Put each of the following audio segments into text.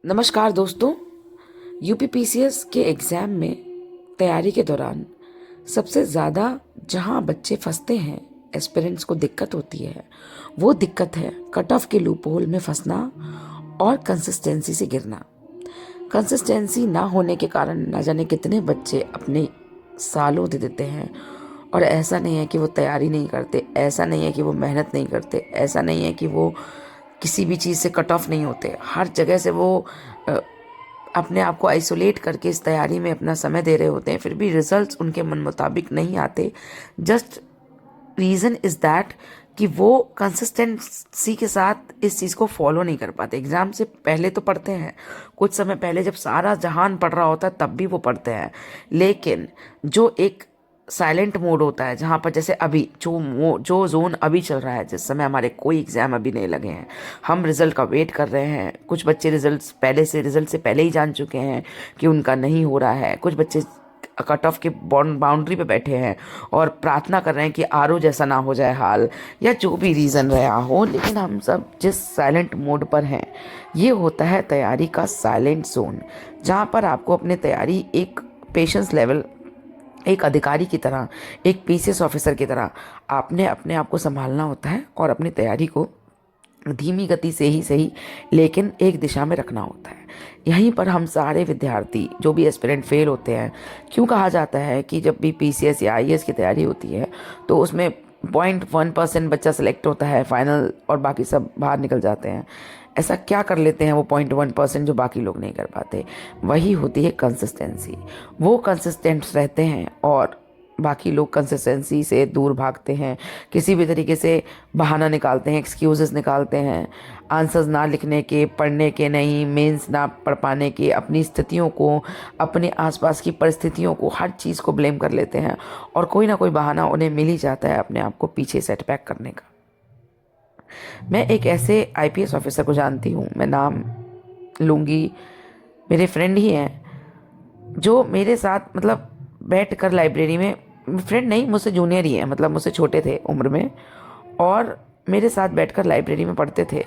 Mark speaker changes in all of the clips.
Speaker 1: नमस्कार दोस्तों। यूपीपीसीएस के एग्ज़ाम में तैयारी के दौरान सबसे ज़्यादा जहां बच्चे फंसते हैं, एस्पिरेंट्स को दिक्कत होती है, वो दिक्कत है कट ऑफ के लूप होल में फंसना और कंसिस्टेंसी से गिरना। कंसिस्टेंसी ना होने के कारण ना जाने कितने बच्चे अपने सालों दे देते हैं। और ऐसा नहीं है कि वो तैयारी नहीं करते, ऐसा नहीं है कि वो मेहनत नहीं करते, ऐसा नहीं है कि वो किसी भी चीज़ से कट ऑफ नहीं होते। हर जगह से वो अ, अपने आप को आइसोलेट करके इस तैयारी में अपना समय दे रहे होते हैं, फिर भी रिजल्ट्स उनके मन मुताबिक नहीं आते। जस्ट रीज़न इज़ दैट कि वो कंसिस्टेंसी के साथ इस चीज़ को फॉलो नहीं कर पाते। एग्ज़ाम से पहले तो पढ़ते हैं, कुछ समय पहले जब सारा जहान पढ़ रहा होता है तब भी वो पढ़ते हैं, लेकिन जो एक साइलेंट मोड होता है जहाँ पर जैसे अभी जो जोन अभी चल रहा है, जिस समय हमारे कोई एग्ज़ाम अभी नहीं लगे हैं, हम रिज़ल्ट का वेट कर रहे हैं। कुछ बच्चे रिज़ल्ट से पहले ही जान चुके हैं कि उनका नहीं हो रहा है। कुछ बच्चे कट ऑफ के बाउंड्री पे बैठे हैं और प्रार्थना कर रहे हैं कि आरओ जैसा ना हो जाए हाल, या जो भी रीज़न रहा हो। लेकिन हम सब जिस साइलेंट मोड पर हैं, ये होता है तैयारी का साइलेंट जोन, जहाँ पर आपको अपने तैयारी एक पेशेंस लेवल, एक अधिकारी की तरह, एक पीसीएस ऑफिसर की तरह आपने अपने आप को संभालना होता है और अपनी तैयारी को धीमी गति से ही सही लेकिन एक दिशा में रखना होता है। यहीं पर हम सारे विद्यार्थी जो भी एस्पिरेंट फेल होते हैं। क्यों कहा जाता है कि जब भी पीसीएस या आईएएस की तैयारी होती है तो उसमें 0.1% बच्चा सेलेक्ट होता है फाइनल और बाकी सब बाहर निकल जाते हैं। ऐसा क्या कर लेते हैं वो 0.1% जो बाकी लोग नहीं कर पाते? वही होती है कंसिस्टेंसी। वो कंसिस्टेंट रहते हैं और बाकी लोग कंसिस्टेंसी से दूर भागते हैं, किसी भी तरीके से बहाना निकालते हैं, एक्सक्यूजेस निकालते हैं, आंसर्स ना लिखने के, पढ़ने के नहीं, मेंस ना पढ़ पाने के, अपनी स्थितियों को, अपने आसपास की परिस्थितियों को, हर चीज़ को ब्लेम कर लेते हैं और कोई ना कोई बहाना उन्हें मिल ही जाता है अपने आप को पीछे सेटबैक करने का। मैं एक ऐसे आईपीएस ऑफिसर को जानती हूँ, मैं नाम लूँगी, मेरे फ्रेंड ही हैं, जो मेरे साथ मतलब बैठ कर लाइब्रेरी में, फ्रेंड नहीं मुझसे जूनियर ही है, मतलब मुझसे छोटे थे उम्र में और मेरे साथ बैठकर लाइब्रेरी में पढ़ते थे।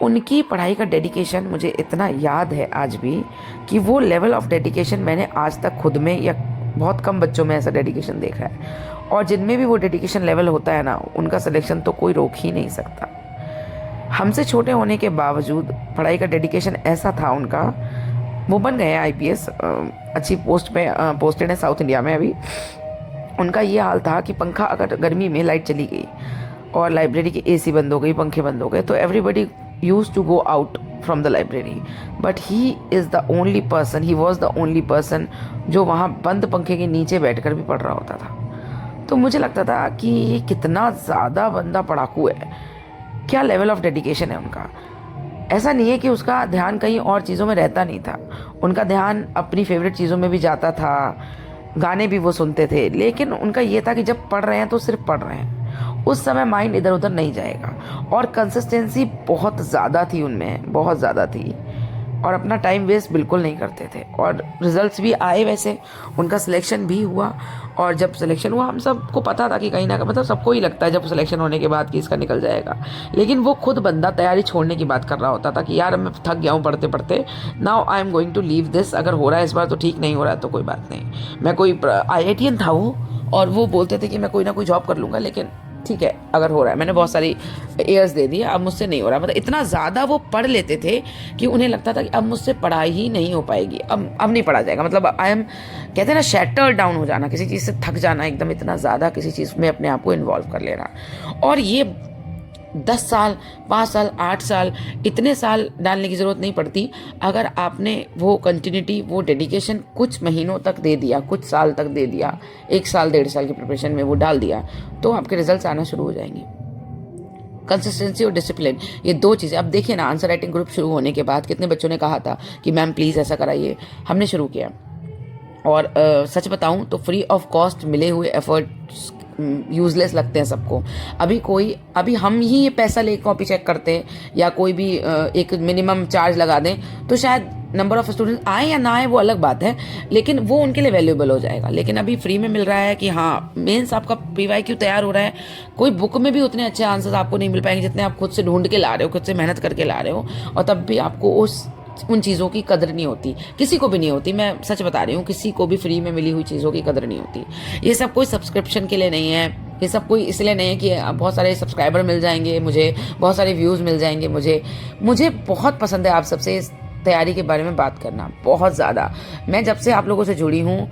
Speaker 1: उनकी पढ़ाई का डेडिकेशन मुझे इतना याद है आज भी कि वो लेवल ऑफ डेडिकेशन मैंने आज तक खुद में या बहुत कम बच्चों में ऐसा डेडिकेशन देखा है। और जिनमें भी वो डेडिकेशन लेवल होता है ना, उनका सिलेक्शन तो कोई रोक ही नहीं सकता। हमसे छोटे होने के बावजूद पढ़ाई का डेडिकेशन ऐसा था उनका, वो बन गए हैं आईपीएस, अच्छी पोस्ट पे पोस्टेड है साउथ इंडिया में अभी। उनका ये हाल था कि पंखा, अगर गर्मी में लाइट चली गई और लाइब्रेरी की एसी बंद हो गई, पंखे बंद हो गए, तो everybody use to go out from the library, but he is the only person, he was the only person जो वहाँ बंद पंखे के नीचे बैठकर भी पढ़ रहा होता था। तो मुझे लगता था कि ये कितना ज़्यादा बंदा पढ़ाकू है, क्या लेवल ऑफ डेडिकेशन है उनका। ऐसा नहीं है कि उसका ध्यान कहीं और चीज़ों में रहता नहीं था, उनका ध्यान अपनी फेवरेट चीज़ों में भी जाता था, गाने भी वो सुनते थे, लेकिन उनका ये था कि जब पढ़ रहे हैं तो सिर्फ पढ़ रहे हैं, उस समय माइंड इधर उधर नहीं जाएगा। और कंसिस्टेंसी बहुत ज़्यादा थी उनमें, बहुत ज़्यादा थी, और अपना टाइम वेस्ट बिल्कुल नहीं करते थे। और रिजल्ट्स भी आए, वैसे उनका सिलेक्शन भी हुआ। और जब सिलेक्शन हुआ हम सबको पता था कि कहीं ना कहीं, मतलब सबको ही लगता है जब सिलेक्शन होने के बाद कि इसका निकल जाएगा, लेकिन वो खुद बंदा तैयारी छोड़ने की बात कर रहा होता था कि यार मैं थक गया हूँ पढ़ते पढ़ते, now I am going to leave this. अगर हो रहा है इस बार तो ठीक, नहीं हो रहा है तो कोई बात नहीं। मैं कोई IITian था वो, और वो बोलते थे कि मैं कोई ना कोई जॉब कर लूँगा, लेकिन ठीक है अगर हो रहा है, मैंने बहुत सारी ईयर्स दे दिए, अब मुझसे नहीं हो रहा। मतलब इतना ज़्यादा वो पढ़ लेते थे कि उन्हें लगता था कि अब मुझसे पढ़ाई ही नहीं हो पाएगी, अब नहीं पढ़ा जाएगा। मतलब आई एम, कहते हैं ना, शैटर डाउन हो जाना, किसी चीज़ से थक जाना एकदम, इतना ज़्यादा किसी चीज़ में अपने आप को इन्वॉल्व कर लेना। और ये 10 साल, 5 साल, 8 साल, इतने साल डालने की ज़रूरत नहीं पड़ती। अगर आपने वो कंटिन्यूटी, वो डेडिकेशन कुछ महीनों तक दे दिया, कुछ साल तक दे दिया, 1 साल 1.5 साल की प्रिपरेशन में वो डाल दिया, तो आपके रिजल्ट्स आना शुरू हो जाएंगे। कंसिस्टेंसी और डिसिप्लिन, ये 2 चीज़ें। अब देखिए ना, आंसर राइटिंग ग्रुप शुरू होने के बाद कितने बच्चों ने कहा था कि मैम प्लीज़ ऐसा कराइए, हमने शुरू किया। और सच बताऊं तो फ्री ऑफ कॉस्ट मिले हुए एफर्ट्स यूजलेस लगते हैं सबको। अभी हम ही ये पैसा ले कॉपी चेक करते हैं या कोई भी एक मिनिमम चार्ज लगा दें तो शायद नंबर ऑफ स्टूडेंट्स आए या ना आए वो अलग बात है, लेकिन वो उनके लिए वैल्यूएबल हो जाएगा। लेकिन अभी फ्री में मिल रहा है कि हाँ, मेंस आपका PYQ तैयार हो रहा है, कोई बुक में भी उतने अच्छे आंसर्स आपको नहीं मिल पाएंगे जितने आप खुद से ढूंढ के ला रहे हो, खुद से मेहनत करके ला रहे हो, और तब भी आपको उस उन चीज़ों की कदर नहीं होती, किसी को भी नहीं होती। मैं सच बता रही हूँ, किसी को भी फ्री में मिली हुई चीज़ों की कदर नहीं होती। ये सब कोई सब्सक्रिप्शन के लिए नहीं है, ये सब कोई इसलिए नहीं है कि बहुत सारे सब्सक्राइबर मिल जाएंगे मुझे, बहुत सारे व्यूज़ मिल जाएंगे मुझे बहुत पसंद है आप सबसे इस तैयारी के बारे में बात करना, बहुत ज़्यादा। मैं जब से आप लोगों से जुड़ी हूँ,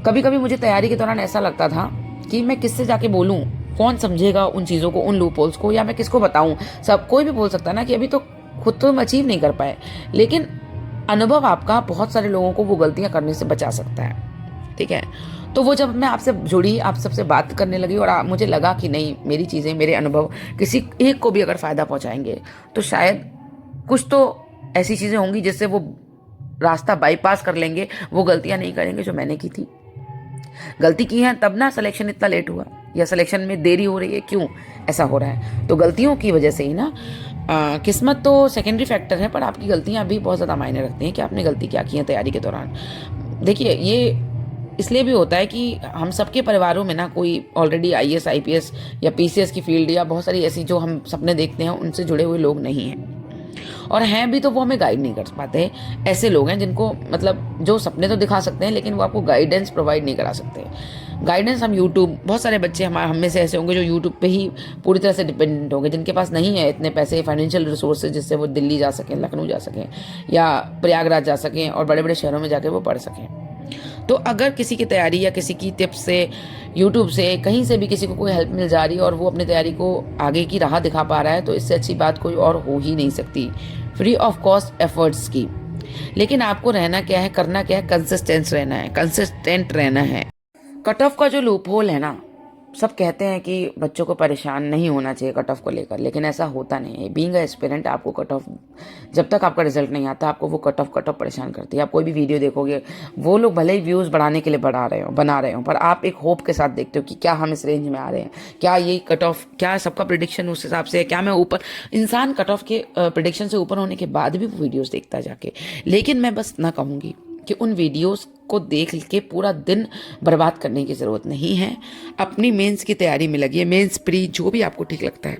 Speaker 1: कभी कभी मुझे तैयारी के दौरान ऐसा लगता था कि मैं किससे जाके बोलूँ, कौन समझेगा उन चीज़ों को, उन लूप होल्स को, या मैं किसको बताऊँ। सब कोई भी बोल सकता है ना कि अभी तो खुद तो हम अचीव नहीं कर पाए, लेकिन अनुभव आपका बहुत सारे लोगों को वो गलतियां करने से बचा सकता है, ठीक है। तो वो जब मैं आपसे जुड़ी, आप सबसे बात करने लगी और मुझे लगा कि नहीं, मेरी चीज़ें, मेरे अनुभव किसी एक को भी अगर फ़ायदा पहुंचाएंगे तो शायद कुछ तो ऐसी चीज़ें होंगी जिससे वो रास्ता बाईपास कर लेंगे, वो गलतियां नहीं करेंगे जो मैंने की थी। गलती की है तब ना सिलेक्शन इतना लेट हुआ, या सिलेक्शन में देरी हो रही है, क्यों ऐसा हो रहा है? तो गलतियों की वजह से ही ना। किस्मत तो सेकेंडरी फैक्टर है, पर आपकी गलतियां भी बहुत ज़्यादा मायने रखती हैं कि आपने गलती क्या की है तैयारी के दौरान। देखिए, ये इसलिए भी होता है कि हम सबके परिवारों में ना कोई ऑलरेडी IAS IPS या PCS की फील्ड या बहुत सारी ऐसी जो हम सपने देखते हैं उनसे जुड़े हुए लोग नहीं हैं, और हैं भी तो वो हमें गाइड नहीं कर पाते। ऐसे लोग हैं जिनको मतलब जो सपने तो दिखा सकते हैं लेकिन वो आपको गाइडेंस प्रोवाइड नहीं करा सकते। गाइडेंस हम यूट्यूब, बहुत सारे बच्चे हम में से ऐसे होंगे जो यूट्यूब पे ही पूरी तरह से डिपेंडेंट होंगे, जिनके पास नहीं है इतने पैसे, फाइनेंशियल रिसोर्सेज जिससे वो दिल्ली जा सकें, लखनऊ जा सकें या प्रयागराज जा सकें और बड़े बड़े शहरों में जाकर वो पढ़ सकें। तो अगर किसी की तैयारी या किसी की टिप्स से, यूट्यूब से, कहीं से भी किसी को कोई हेल्प मिल जा रही है और वो अपनी तैयारी को आगे की राह दिखा पा रहा है, तो इससे अच्छी बात कोई और हो ही नहीं सकती, फ्री ऑफ कॉस्ट एफर्ट्स की। लेकिन आपको रहना क्या है, करना क्या है, कंसिस्टेंट रहना है। कट ऑफ का जो लूप होल है ना, सब कहते हैं कि बच्चों को परेशान नहीं होना चाहिए कट ऑफ को लेकर, लेकिन ऐसा होता नहीं है। बीइंग एस्पिरेंट आपको कट ऑफ, जब तक आपका रिजल्ट नहीं आता आपको वो कट ऑफ परेशान करती है। आप कोई भी वीडियो देखोगे, वो लोग भले ही व्यूज़ बढ़ाने के लिए बना रहे हो, पर आप एक होप के साथ देखते हो कि क्या हम इस रेंज में आ रहे हैं, क्या ये कट ऑफ, क्या सबका प्रिडिक्शन उस हिसाब से है, क्या मैं ऊपर। इंसान कट ऑफ के प्रिडिक्शन से ऊपर होने के बाद भी वो वीडियोज़ देखता जाके। लेकिन मैं बस ना कहूँगी कि उन वीडियोस को देख के पूरा दिन बर्बाद करने की ज़रूरत नहीं है। अपनी मेंस की तैयारी में लगी है, मेंस प्री जो भी आपको ठीक लगता है।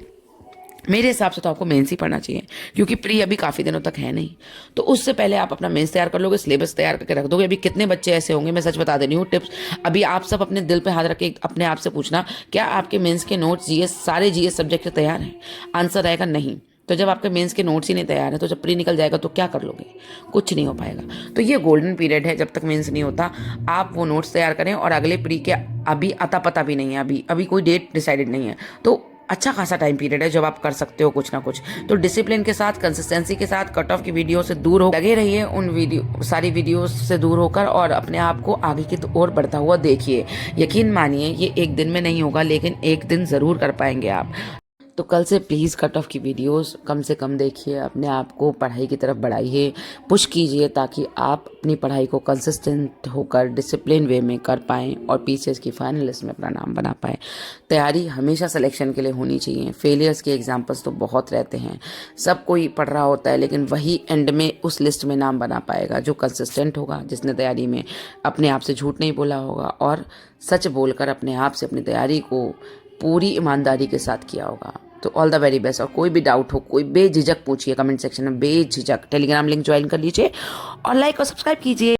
Speaker 1: मेरे हिसाब से तो आपको मेंस ही पढ़ना चाहिए, क्योंकि प्री अभी काफ़ी दिनों तक है नहीं। तो उससे पहले आप अपना मेंस तैयार कर लोगे, सिलेबस तैयार करके रख दोगे। अभी कितने बच्चे ऐसे होंगे, मैं सच बता दे रही हूँ, टिप्स अभी आप सब अपने दिल पे हाथ रख के अपने आप से पूछना, क्या आपके मेंस के नोट्स सारे GS सब्जेक्ट तैयार हैं? आंसर रहेगा नहीं। तो जब आपके मेंस के नोट्स ही नहीं तैयार हैं, तो जब प्री निकल जाएगा तो क्या कर लोगे? कुछ नहीं हो पाएगा। तो ये गोल्डन पीरियड है, जब तक मेंस नहीं होता आप वो नोट्स तैयार करें। और अगले प्री के अभी अता पता भी नहीं है, अभी कोई डेट डिसाइडेड नहीं है, तो अच्छा खासा टाइम पीरियड है जब आप कर सकते हो कुछ ना कुछ। तो डिसिप्लिन के साथ, कंसिस्टेंसी के साथ, कट ऑफ की वीडियो से दूर हो लगे रहिए, उन सारी वीडियो से दूर होकर, और अपने आप को आगे की ओर बढ़ता हुआ देखिए। यकीन मानिए ये एक दिन में नहीं होगा, लेकिन एक दिन ज़रूर कर पाएंगे आप। तो कल से प्लीज़ कट ऑफ की वीडियोस कम से कम देखिए, अपने आप को पढ़ाई की तरफ बढ़ाइए, पुश कीजिए, ताकि आप अपनी पढ़ाई को कंसिस्टेंट होकर डिसिप्लिन वे में कर पाएँ और PCS की फाइनल लिस्ट में अपना नाम बना पाएँ। तैयारी हमेशा सिलेक्शन के लिए होनी चाहिए। फेलियर्स के एग्जाम्पल्स तो बहुत रहते हैं, सब कोई पढ़ रहा होता है, लेकिन वही एंड में उस लिस्ट में नाम बना पाएगा जो कंसिस्टेंट होगा, जिसने तैयारी में अपने आप से झूठ नहीं बोला होगा और सच बोलकर अपने आप से अपनी तैयारी को पूरी ईमानदारी के साथ किया होगा। तो ऑल द वेरी बेस्ट। और कोई भी डाउट हो, कोई बेझिझक पूछिए कमेंट सेक्शन में, बेझिझक। टेलीग्राम लिंक ज्वाइन कर लीजिए और लाइक और सब्सक्राइब कीजिए।